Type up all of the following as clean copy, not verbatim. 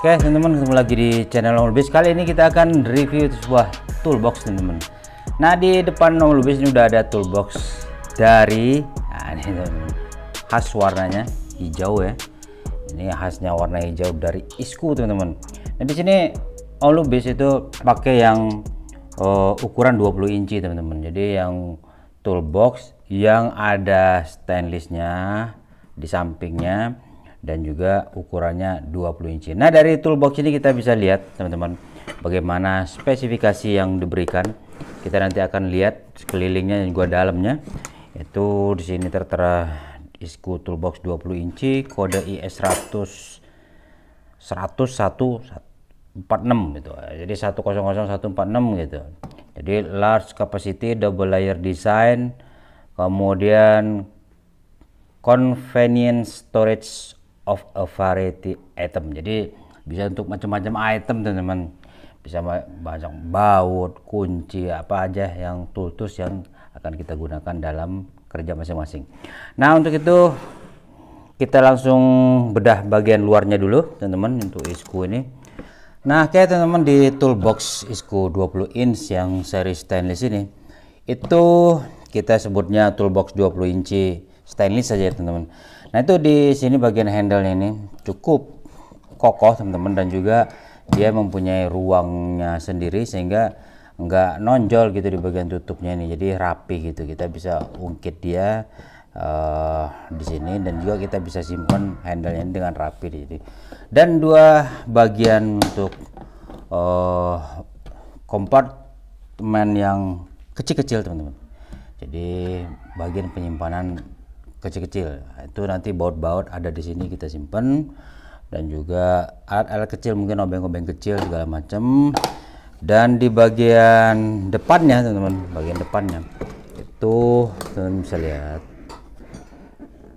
Oke teman-teman, ketemu lagi di channel Om Lubis. Kali ini kita akan review sebuah toolbox teman-teman. Nah, di depan Om Lubis ini udah ada toolbox dari ini teman-teman, khas warnanya hijau ya. Ini khasnya warna hijau dari Isco teman-teman. Nah, di sini Om Lubis itu pakai yang ukuran 20 inci teman-teman. Jadi yang toolbox yang ada stainlessnya di sampingnya dan juga ukurannya 20 inci. Nah, dari toolbox ini kita bisa lihat teman-teman bagaimana spesifikasi yang diberikan. Kita nanti akan lihat sekelilingnya dan juga dalamnya. Itu di sini tertera Isco toolbox 20 inci, kode IS 100.146 gitu. Jadi 100146 gitu. Jadi large capacity, double layer design, kemudian convenience storage of a variety item. Jadi bisa untuk macam-macam item teman-teman, bisa banyak baut, kunci, apa aja yang tools yang akan kita gunakan dalam kerja masing-masing. Nah, untuk itu kita langsung bedah bagian luarnya dulu teman-teman untuk Isco ini. Nah, kayak teman-teman di toolbox Isco 20 inch yang seri stainless ini, itu kita sebutnya toolbox 20 inci stainless saja teman-teman. Nah, itu di sini bagian handle-nya ini cukup kokoh teman-teman, dan juga dia mempunyai ruangnya sendiri sehingga nggak nonjol gitu di bagian tutupnya ini. Jadi rapi gitu, kita bisa ungkit dia di sini, dan juga kita bisa simpan handle-nya ini dengan rapi di sini. Dan dua bagian untuk kompartemen yang kecil-kecil teman-teman. Jadi bagian penyimpanan kecil-kecil itu nanti baut-baut ada di sini kita simpan, dan juga alat-alat kecil mungkin obeng-obeng kecil segala macam. Dan di bagian depannya teman-teman, bagian depannya itu teman bisa lihat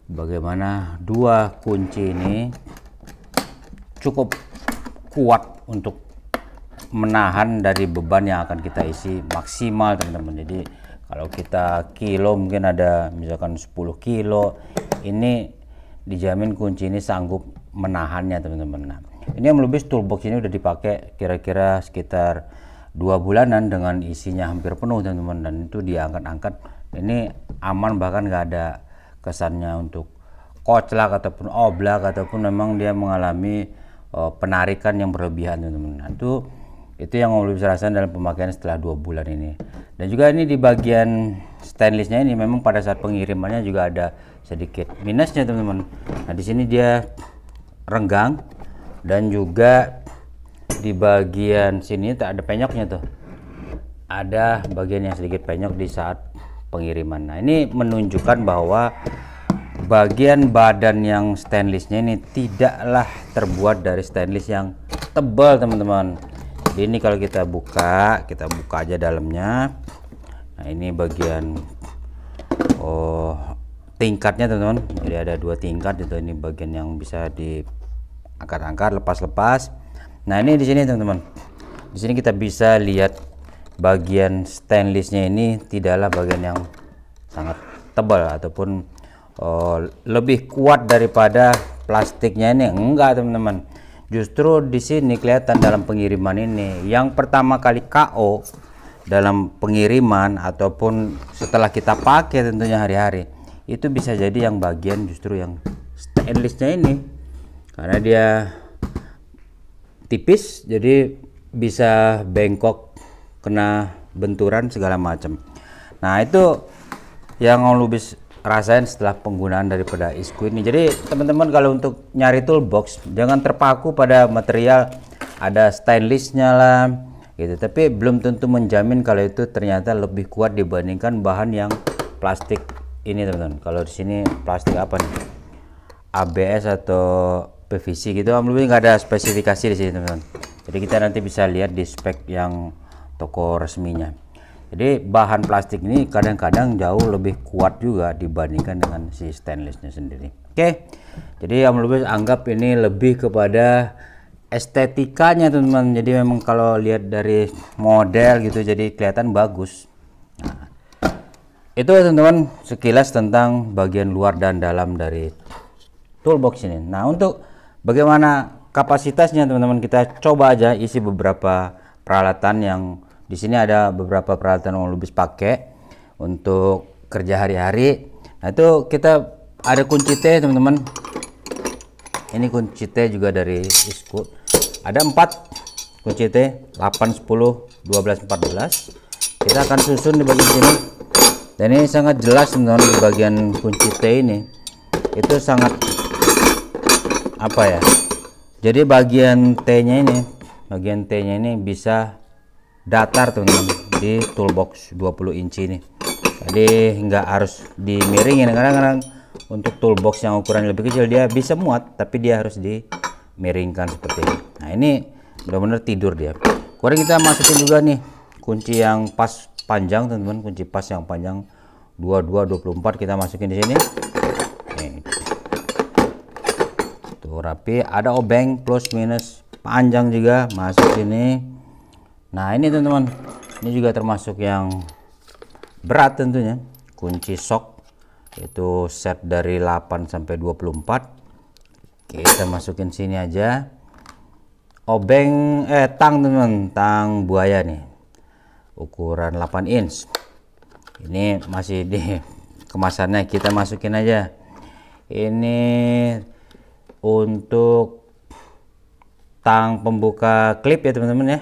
bagaimana dua kunci ini cukup kuat untuk menahan dari beban yang akan kita isi maksimal teman-teman. Jadi kalau kita kilo mungkin ada misalkan 10 kilo, ini dijamin kunci ini sanggup menahannya teman-teman. Nah, ini yang lebih toolbox ini udah dipakai kira-kira sekitar 2 bulanan dengan isinya hampir penuh teman-teman, dan itu diangkat-angkat ini aman, bahkan nggak ada kesannya untuk koclak ataupun oblak ataupun memang dia mengalami penarikan yang berlebihan teman-teman. Nah, itu yang Om bisa rasakan dalam pemakaian setelah 2 bulan ini. Dan juga ini di bagian stainlessnya ini memang pada saat pengirimannya juga ada sedikit minusnya teman-teman. Nah, di sini dia renggang, dan juga di bagian sini tak ada penyoknya tuh. Ada bagian yang sedikit penyok di saat pengiriman. Nah, ini menunjukkan bahwa bagian badan yang stainlessnya ini tidaklah terbuat dari stainless yang tebal teman-teman. Ini kalau kita buka aja dalamnya. Nah, ini bagian tingkatnya teman-teman. Jadi ada 2 tingkat itu. Ini bagian yang bisa diangkat-angkat, lepas-lepas. Nah, ini di sini teman-teman. Di sini kita bisa lihat bagian stainlessnya ini tidaklah bagian yang sangat tebal ataupun lebih kuat daripada plastiknya ini. Enggak teman-teman. Justru di sini kelihatan dalam pengiriman ini yang pertama kali KO dalam pengiriman ataupun setelah kita pakai tentunya hari-hari, itu bisa jadi yang bagian justru yang stainlessnya ini, karena dia tipis jadi bisa bengkok, kena benturan segala macam. Nah, itu yang Om Lubis rasain setelah penggunaan daripada Isco ini. Jadi teman-teman kalau untuk nyari toolbox jangan terpaku pada material ada stainlessnya lah gitu, tapi belum tentu menjamin kalau itu ternyata lebih kuat dibandingkan bahan yang plastik ini teman-teman. Kalau di sini plastik apa nih, ABS atau PVC gitu, Om Lubis nggak ada spesifikasi di sini teman-teman. Jadi kita nanti bisa lihat di spek yang toko resminya. Jadi bahan plastik ini kadang-kadang jauh lebih kuat juga dibandingkan dengan si stainlessnya sendiri. Oke, jadi Om Lubis anggap ini lebih kepada estetikanya teman-teman. Jadi memang kalau lihat dari model gitu jadi kelihatan bagus. Nah, itu teman-teman sekilas tentang bagian luar dan dalam dari toolbox ini. Nah, untuk bagaimana kapasitasnya teman-teman, kita coba aja isi beberapa peralatan. Yang di sini ada beberapa peralatan yang Lubis pakai untuk kerja hari-hari. Nah itu kita ada kunci T teman-teman. Ini kunci T juga dari Isco. Ada 4 kunci T, 8, 10, 12, 14. Kita akan susun di bagian sini. Dan ini sangat jelas teman-teman, di bagian kunci T ini itu sangat apa ya? Jadi bagian T-nya ini, bisa datar teman-teman di toolbox 20 inci ini. Jadi nggak harus dimiringin. Kadang-kadang untuk toolbox yang ukuran lebih kecil dia bisa muat, tapi dia harus dimiringkan seperti ini. Nah ini benar-benar tidur dia. Kemudian kita masukin juga nih kunci yang pas panjang teman-teman, kunci pas yang panjang 22 24 kita masukin di sini. Nih. Rapi, ada obeng plus minus panjang juga masuk sini. Nah ini teman-teman, ini juga termasuk yang berat tentunya, kunci sok, itu set dari 8 sampai 24. Kita masukin sini aja. Obeng tang teman-teman, tang buaya nih, ukuran 8 inch. Ini masih di kemasannya, kita masukin aja. Ini untuk tang pembuka klip ya teman-teman ya,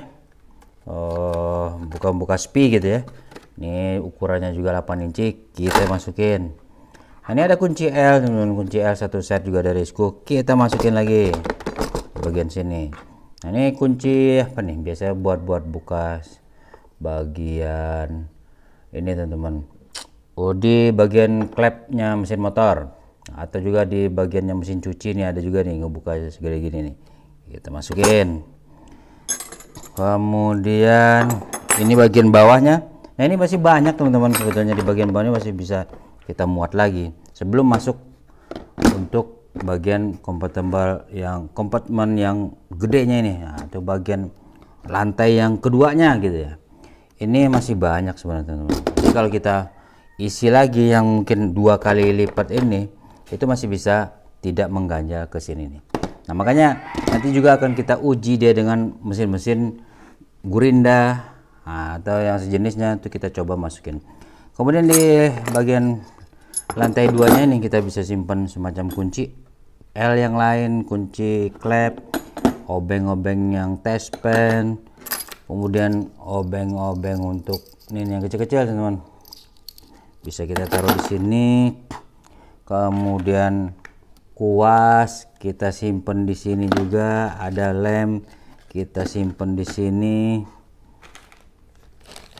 buka spi gitu ya. Ini ukurannya juga 8 inci, kita masukin. Nah, ini ada kunci L teman-teman, kunci L satu set juga dari Isco, kita masukin lagi di bagian sini. Nah ini kunci apa nih, biasanya buat buka bagian ini teman-teman, di bagian klepnya mesin motor, atau juga di bagiannya mesin cuci nih ada juga nih, ngebuka segede gini nih, kita masukin. Kemudian ini bagian bawahnya. Nah ini masih banyak teman-teman, sebetulnya di bagian bawahnya masih bisa kita muat lagi sebelum masuk untuk bagian kompartemen yang gedenya ini. Nah, itu bagian lantai yang keduanya gitu ya. Ini masih banyak sebenarnya teman-teman. Jadi kalau kita isi lagi yang mungkin 2 kali lipat ini, itu masih bisa tidak mengganjal ke sini nih. Nah makanya nanti juga akan kita uji dia dengan mesin-mesin Gurinda atau yang sejenisnya, itu kita coba masukin. Kemudian di bagian lantai 2-nya ini kita bisa simpan semacam kunci L yang lain, kunci klep, obeng-obeng yang test pen, kemudian obeng-obeng untuk ini yang kecil-kecil teman-teman, bisa kita taruh di sini. Kemudian kuas kita simpen di sini juga, ada lem kita simpen di sini,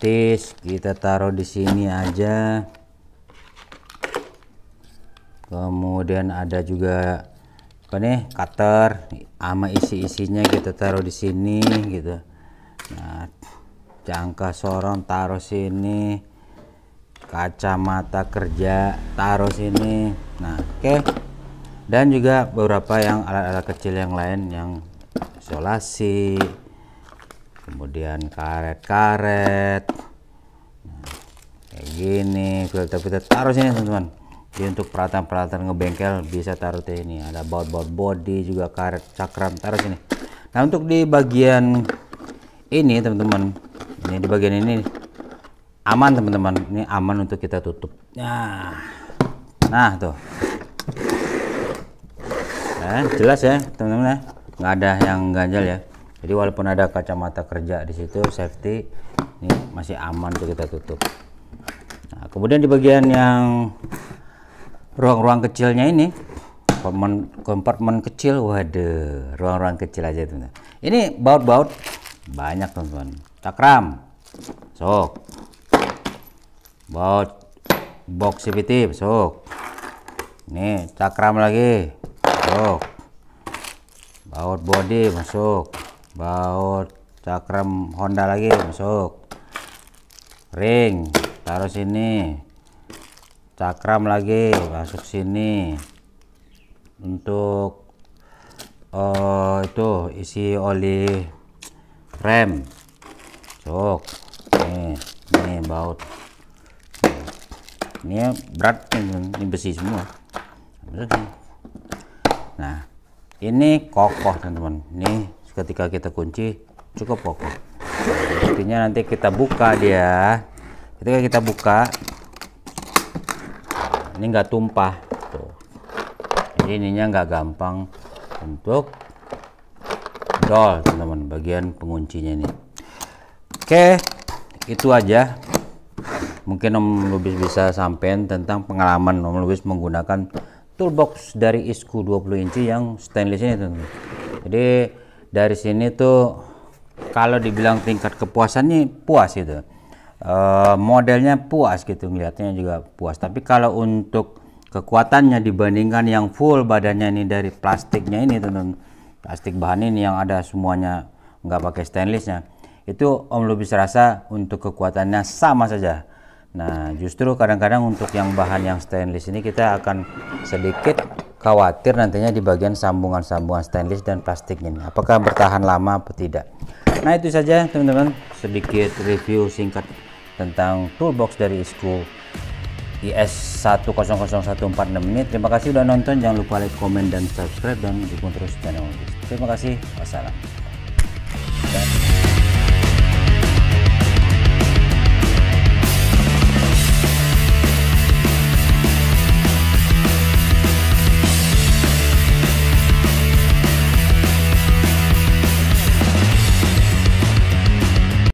tis kita taruh di sini aja. Kemudian ada juga apa nih, cutter sama isi-isinya kita taruh di sini gitu. Nah jangka sorong taruh sini, kacamata kerja taruh sini. Nah oke. Dan juga beberapa yang alat-alat kecil yang lain, yang isolasi, kemudian karet-karet, nah, kayak gini, filter taruh sini teman-teman. Jadi untuk peralatan-peralatan ngebengkel bisa taruh di ini. Ada baut-baut body juga, karet cakram taruh sini. Nah untuk di bagian ini teman-teman, ini di bagian ini aman teman-teman, ini aman untuk kita tutup. Nah tuh, jelas ya teman-teman ya, nggak ada yang ganjal ya. Jadi walaupun ada kacamata kerja di situ safety, ini masih aman untuk kita tutup. Nah kemudian di bagian yang ruang-ruang kecilnya ini, kompartemen kecil, waduh, ruang-ruang kecil aja teman-teman. Ini baut-baut banyak teman-teman, cakram, sok, baut box CVT, sok, ini cakram lagi, masuk, baut body masuk, baut cakram Honda lagi masuk, ring taruh sini, cakram lagi masuk sini. Untuk itu isi oli rem masuk, nih baut, ini berat, ini besi semua. Nah ini kokoh teman-teman. Ini ketika kita kunci cukup kokoh. Artinya nanti kita buka dia, ketika kita buka ini nggak tumpah tuh. Jadi ininya nggak gampang untuk dol teman-teman, bagian penguncinya ini. Oke, itu aja mungkin Om Lubis bisa sampaikan tentang pengalaman Om Lubis menggunakan toolbox dari ISKU 20 inci yang stainless ini teman-teman. Jadi dari sini tuh kalau dibilang tingkat kepuasannya puas gitu, modelnya puas gitu, ngeliatnya juga puas. Tapi kalau untuk kekuatannya dibandingkan yang full badannya ini dari plastiknya ini teman-teman, plastik bahan ini yang ada semuanya nggak pakai stainlessnya, itu Om Lubis rasa untuk kekuatannya sama saja. Nah justru kadang-kadang untuk yang bahan yang stainless ini kita akan sedikit khawatir nantinya di bagian sambungan-sambungan stainless dan plastiknya ini, apakah bertahan lama atau tidak. Nah itu saja teman-teman, sedikit review singkat tentang toolbox dari ISKU IS100146 ini. Terima kasih sudah nonton, jangan lupa like, komen, dan subscribe, dan dukung terus channel ini. Terima kasih, wassalam.